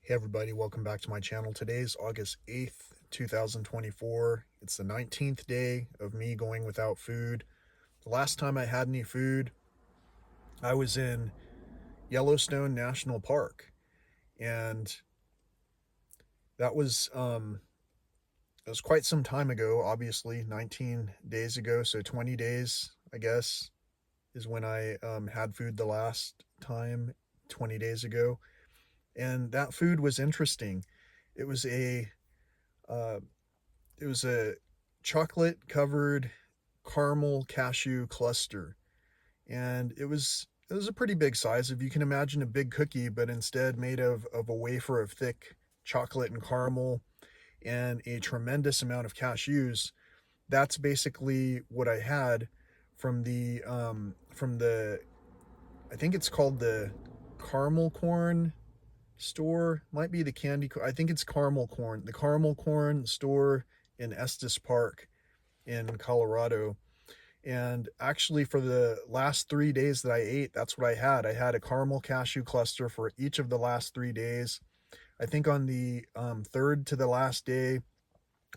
Hey everybody, welcome back to my channel. Today's August 8th, 2024. It's the 19th day of me going without food. The last time I had any food, I was in Yellowstone National Park. And that was quite some time ago, obviously, 19 days ago. So 20 days, I guess, is when I had food the last time, 20 days ago. And that food was interesting. It was a uh, it was a chocolate covered caramel cashew cluster, and it was a pretty big size. If you can imagine a big cookie, but instead made of a wafer of thick chocolate and caramel and a tremendous amount of cashews. That's basically what I had from the I think it's called the caramel corn store. Might be the candy. I think it's caramel corn. The caramel corn store in Estes Park in Colorado. And actually, for the last 3 days that I ate, that's what I had. I had a caramel cashew cluster for each of the last 3 days. I think on the third to the last day,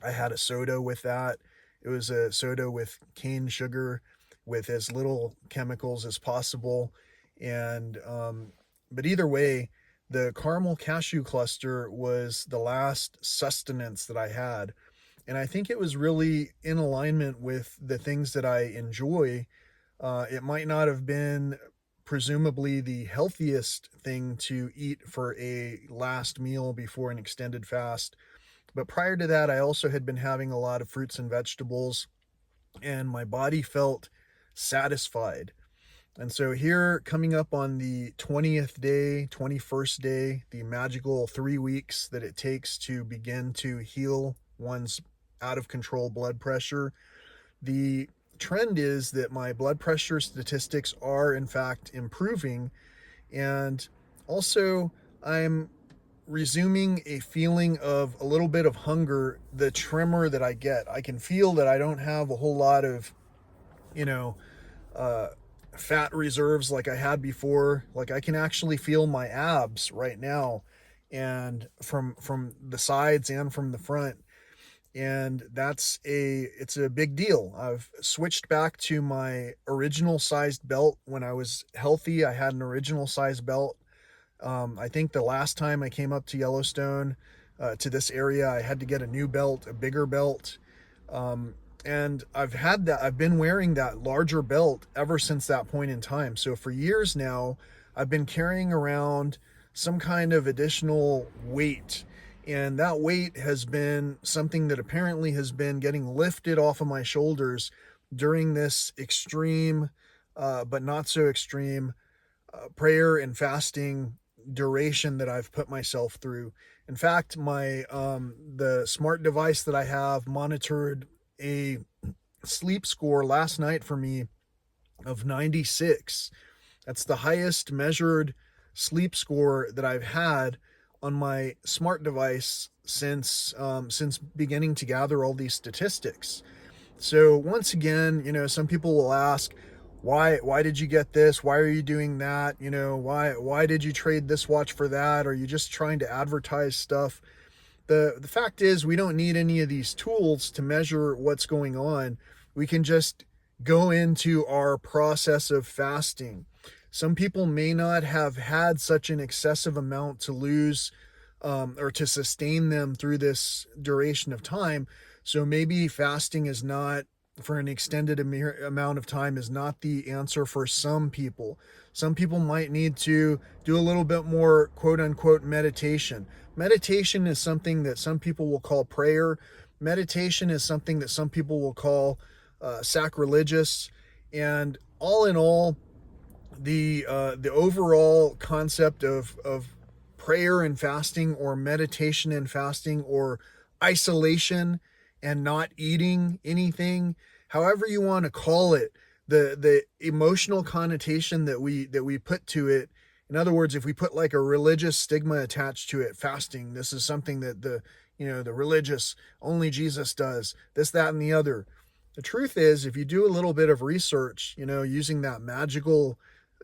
I had a soda with that. It was a soda with cane sugar, with as little chemicals as possible. And but either way, the caramel cashew cluster was the last sustenance that I had. And I think it was really in alignment with the things that I enjoy. It might not have been presumably the healthiest thing to eat for a last meal before an extended fast. But prior to that, I also had been having a lot of fruits and vegetables, and my body felt satisfied. And so, here coming up on the 20th day, 21st day, the magical 3 weeks that it takes to begin to heal one's out of control blood pressure, the trend is that my blood pressure statistics are in fact improving. And also, I'm resuming a feeling of a little bit of hunger, the tremor that I get. I can feel that I don't have a whole lot of, you know, uh, fat reserves like I had before. Like, I can actually feel my abs right now, and from the sides and from the front. And it's a big deal. I've switched back to my original sized belt. When I was healthy, I had an original size belt. I think the last time I came up to Yellowstone, to this area, I had to get a new belt, a bigger belt. And I've been wearing that larger belt ever since that point in time. So for years now, I've been carrying around some kind of additional weight. And that weight has been something that apparently has been getting lifted off of my shoulders during this extreme, but not so extreme, prayer and fasting duration that I've put myself through. In fact, my the smart device that I have monitored a sleep score last night for me of 96. That's the highest measured sleep score that I've had on my smart device since beginning to gather all these statistics. So once again, some people will ask, why did you get this? Why are you doing that? Why did you trade this watch for that? Are you just trying to advertise stuff? The fact is, we don't need any of these tools to measure what's going on. We can just go into our process of fasting. Some people may not have had such an excessive amount to lose, or to sustain them through this duration of time. So maybe fasting is not, for an extended amount of time, is not the answer for some people. Some people might need to do a little bit more quote unquote meditation. Meditation is something that some people will call prayer. Meditation is something that some people will call sacrilegious. And all in all, the overall concept of prayer and fasting, or meditation and fasting, or isolation and not eating anything, however you want to call it, the emotional connotation that we put to it. In other words, if we put like a religious stigma attached to it, fasting, this is something that the religious, only Jesus does, this, that, and the other. The truth is, if you do a little bit of research, using that magical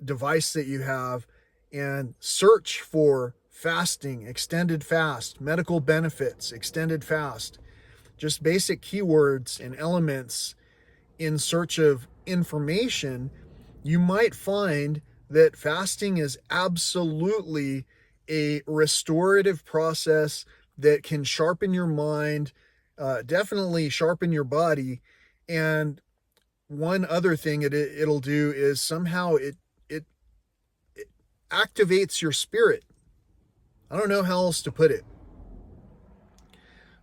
device that you have, and search for fasting, extended fast, medical benefits, extended fast, just basic keywords and elements in search of information, you might find that fasting is absolutely a restorative process that can sharpen your mind, definitely sharpen your body. And one other thing it'll do is somehow it activates your spirit. I don't know how else to put it.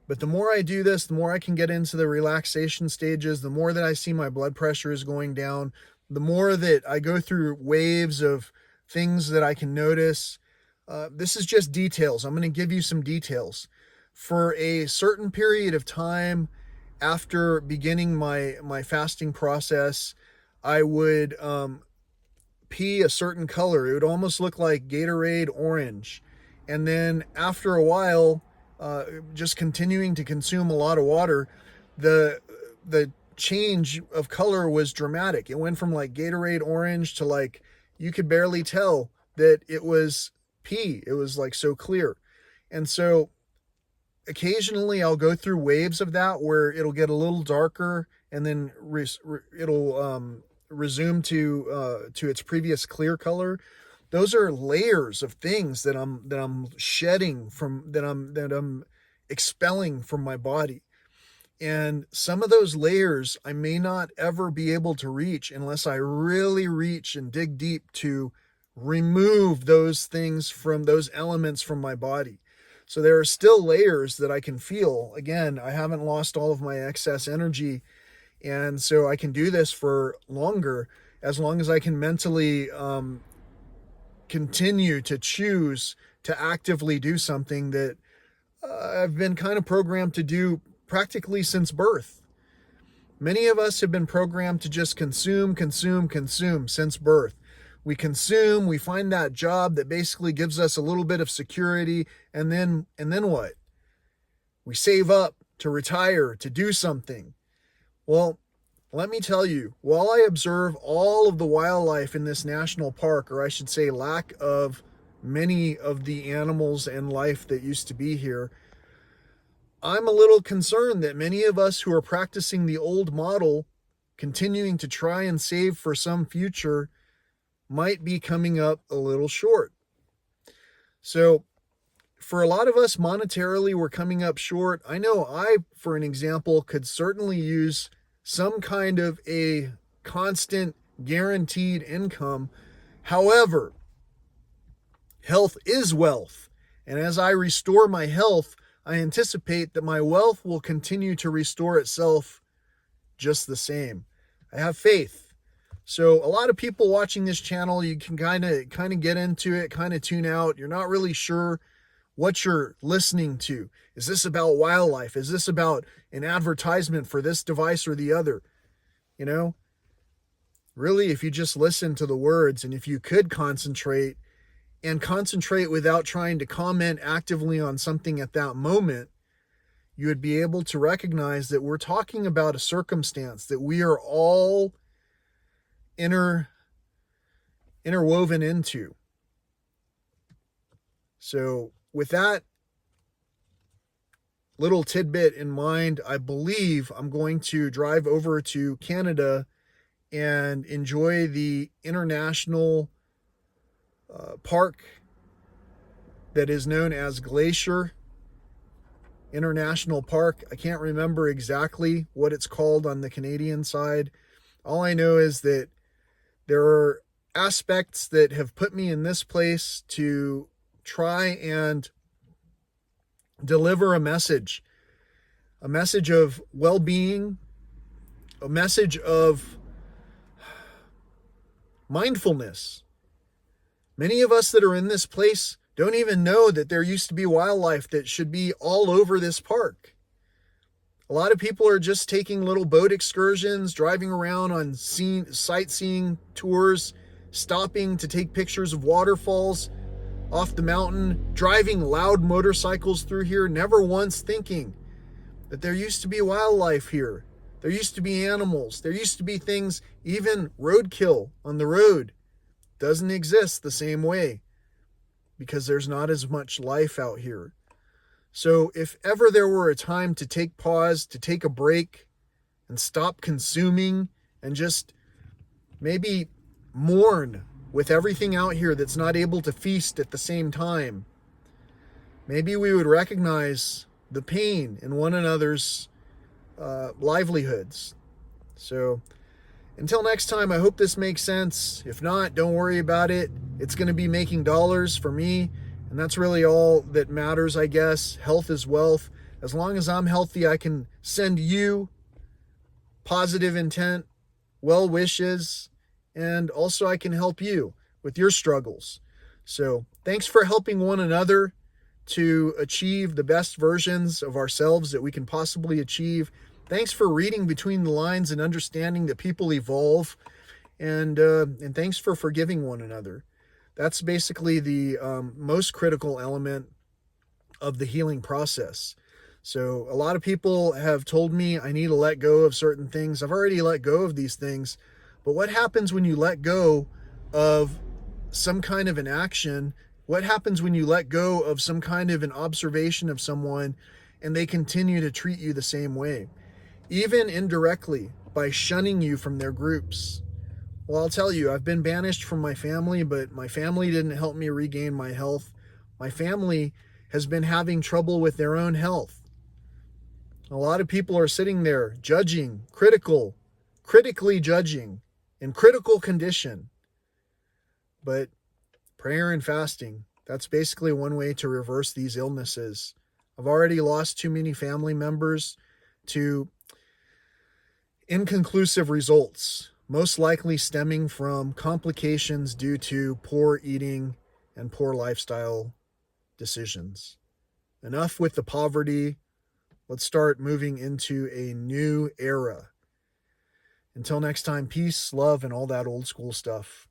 But the more I do this, the more I can get into the relaxation stages, the more that I see my blood pressure is going down, the more that I go through waves of things that I can notice. This is just details. I'm going to give you some details. For a certain period of time after beginning my fasting process, I would pee a certain color. It would almost look like Gatorade orange. And then after a while, just continuing to consume a lot of water, the change of color was dramatic. It went from like Gatorade orange to like, you could barely tell that it was pee. It was like so clear. And so occasionally I'll go through waves of that where it'll get a little darker and then it'll resume to its previous clear color. Those are layers of things that I'm shedding from, that I'm expelling from my body. And some of those layers I may not ever be able to reach unless I really reach and dig deep to remove those things, from those elements from my body. So there are still layers that I can feel. Again, I haven't lost all of my excess energy. And so I can do this for longer, as long as I can mentally continue to choose to actively do something that I've been kind of programmed to do practically since birth. Many of us have been programmed to just consume since birth. We consume, we find that job that basically gives us a little bit of security, and then what? We save up to retire, to do something. Well, let me tell you, while I observe all of the wildlife in this national park, or I should say lack of many of the animals and life that used to be here, I'm a little concerned that many of us who are practicing the old model, continuing to try and save for some future, might be coming up a little short. So for a lot of us, monetarily, we're coming up short. I know I, for an example, could certainly use some kind of a constant guaranteed income. However, health is wealth. And as I restore my health, I anticipate that my wealth will continue to restore itself just the same. I have faith. So a lot of people watching this channel, you can kind of get into it, kind of tune out. You're not really sure what you're listening to. Is this about wildlife? Is this about an advertisement for this device or the other? You know, really, if you just listen to the words, and if you could concentrate without trying to comment actively on something at that moment, you would be able to recognize that we're talking about a circumstance that we are all interwoven into. So with that little tidbit in mind, I believe I'm going to drive over to Canada and enjoy the international park that is known as Glacier International Park. I can't remember exactly what it's called on the Canadian side. All I know is that there are aspects that have put me in this place to try and deliver a message of well-being, a message of mindfulness. Many of us that are in this place don't even know that there used to be wildlife that should be all over this park. A lot of people are just taking little boat excursions, driving around on sightseeing tours, stopping to take pictures of waterfalls off the mountain, driving loud motorcycles through here, never once thinking that there used to be wildlife here. There used to be animals. There used to be things, even roadkill on the road doesn't exist the same way, because there's not as much life out here. So if ever there were a time to take pause, to take a break and stop consuming and just maybe mourn with everything out here that's not able to feast at the same time, maybe we would recognize the pain in one another's livelihoods. So until next time, I hope this makes sense. If not, don't worry about it. It's going to be making dollars for me, and that's really all that matters, I guess. Health is wealth. As long as I'm healthy, I can send you positive intent, well wishes, and also I can help you with your struggles. So thanks for helping one another to achieve the best versions of ourselves that we can possibly achieve. Thanks for reading between the lines and understanding that people evolve, and thanks for forgiving one another. That's basically the most critical element of the healing process. So a lot of people have told me I need to let go of certain things. I've already let go of these things, but what happens when you let go of some kind of an action? What happens when you let go of some kind of an observation of someone and they continue to treat you the same way? Even indirectly, by shunning you from their groups. Well, I'll tell you, I've been banished from my family, but my family didn't help me regain my health. My family has been having trouble with their own health. A lot of people are sitting there judging, critically judging, in critical condition. But prayer and fasting, that's basically one way to reverse these illnesses. I've already lost too many family members to inconclusive results, most likely stemming from complications due to poor eating and poor lifestyle decisions. Enough with the poverty. Let's start moving into a new era. Until next time, peace, love, and all that old school stuff.